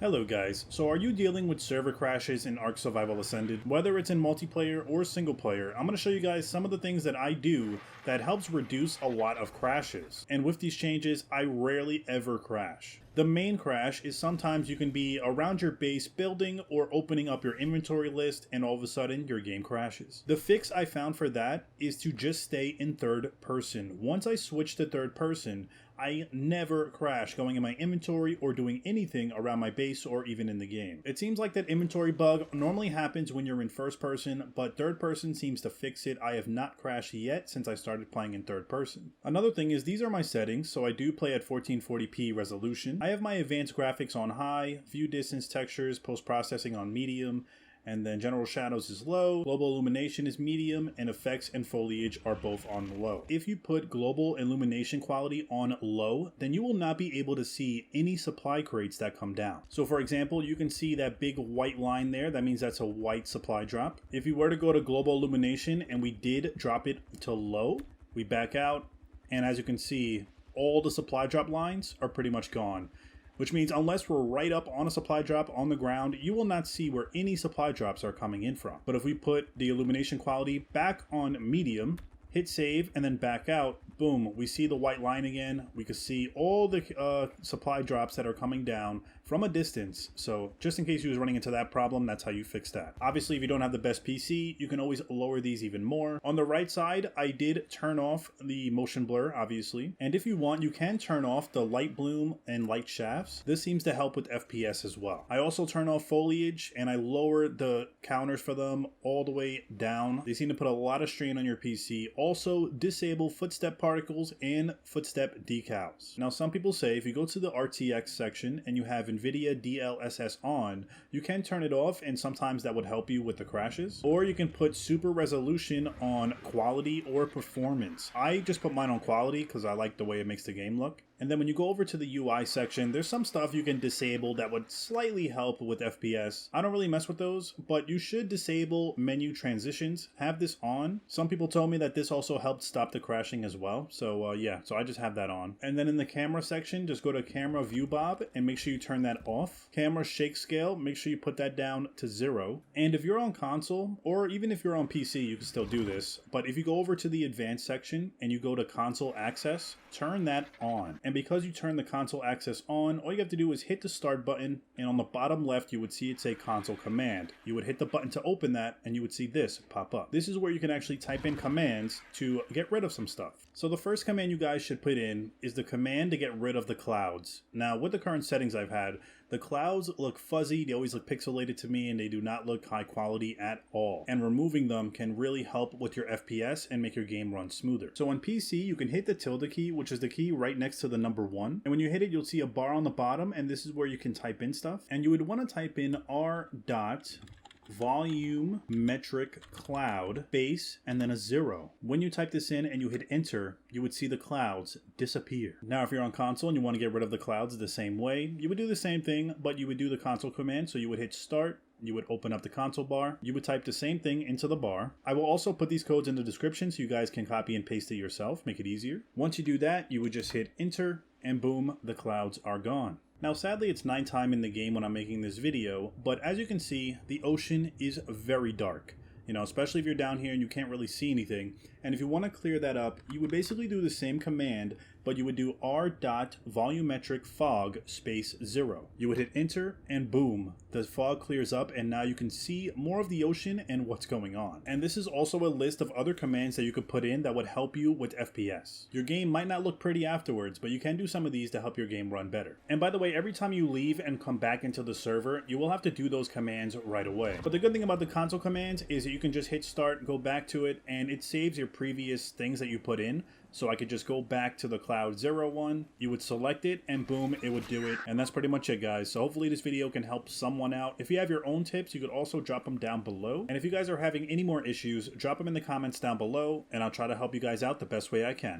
Hello guys, so are you dealing with server crashes in Ark Survival Ascended? Whether it's in multiplayer or single player, I'm going to show you guys some of the things that I do that helps reduce a lot of crashes. And with these changes, I rarely ever crash. The main crash is sometimes you can be around your base building or opening up your inventory list and all of a sudden your game crashes. The fix I found for that is to just stay in third person. Once I switch to third person, I never crash going in my inventory or doing anything around my base or even in the game. It seems like that inventory bug normally happens when you're in first person, but third person seems to fix it. I have not crashed yet since I started playing in third person. Another thing is these are my settings, so I do play at 1440p resolution. I have my advanced graphics on high, view distance textures, post-processing on medium, and then general shadows is low, global illumination is medium, and effects and foliage are both on low. If you put global illumination quality on low, then you will not be able to see any supply crates that come down. So for example, you can see that big white line there, that means that's a white supply drop. If you were to go to global illumination and we did drop it to low, we back out, and as you can see, all the supply drop lines are pretty much gone. Which means unless we're right up on a supply drop on the ground, you will not see where any supply drops are coming in from. But if we put the illumination quality back on medium, hit save, and then back out, boom, we see the white line again. We can see all the supply drops that are coming down from a distance. So just in case you was running into that problem, that's how you fix that. Obviously, if you don't have the best PC, you can always lower these even more. On the right side, I did turn off the motion blur, obviously. And if you want, you can turn off the light bloom and light shafts. This seems to help with FPS as well. I also turn off foliage and I lower the counters for them all the way down. They seem to put a lot of strain on your PC. Also disable footstep particles and footstep decals. Now some people say if you go to the RTX section and you have NVIDIA DLSS on, you can turn it off and sometimes that would help you with the crashes. Or you can put super resolution on quality or performance. I just put mine on quality because I like the way it makes the game look. And then when you go over to the UI section, there's some stuff you can disable that would slightly help with FPS. I don't really mess with those, but you should disable menu transitions. Have this on. Some people told me that this also helped stop the crashing as well. So yeah, so I just have that on. And then in the camera section, just go to camera view bob and make sure you turn that off. Camera shake scale, make sure you put that down to 0. And if you're on console, or even if you're on PC, you can still do this. But if you go over to the advanced section and you go to console access, turn that on. And because you turn the console access on, all you have to do is hit the start button, and on the bottom left you would see it say console command. You would hit the button to open that and you would see this pop up. This is where you can actually type in commands to get rid of some stuff. So the first command you guys should put in is the command to get rid of the clouds. Now with the current settings I've had, the clouds look fuzzy, they always look pixelated to me, and they do not look high quality at all. And removing them can really help with your FPS and make your game run smoother. So on PC, you can hit the tilde key, which is the key right next to the number 1. And when you hit it, you'll see a bar on the bottom, and this is where you can type in stuff. And you would want to type in r.VolumetricCloud base and then a 0. When you type this in and you hit enter, you would see the clouds disappear. Now if you're on console and you want to get rid of the clouds the same way, you would do the same thing, but you would do the console command. So you would hit start, you would open up the console bar, you would type the same thing into the bar. I will also put these codes in the description so you guys can copy and paste it yourself, make it easier. Once you do that, you would just hit enter and boom, the clouds are gone. Now sadly it's nighttime in the game when I'm making this video, but as you can see, the ocean is very dark. You know, especially if you're down here and you can't really see anything. And if you want to clear that up, you would basically do the same command, but you would do r.VolumetricFog space 0. You would hit enter and boom, the fog clears up and now you can see more of the ocean and what's going on. And this is also a list of other commands that you could put in that would help you with FPS. Your game might not look pretty afterwards, but you can do some of these to help your game run better. And by the way, every time you leave and come back into the server, you will have to do those commands right away. But the good thing about the console commands is that you can just hit start, go back to it, and it saves your previous things that you put in. So I could just go back to the cloud 0 one, you would select it, and boom, it would do it. And that's pretty much it, guys. So hopefully this video can help someone out. If you have your own tips, you could also drop them down below. And if you guys are having any more issues, drop them in the comments down below, and I'll try to help you guys out the best way I can.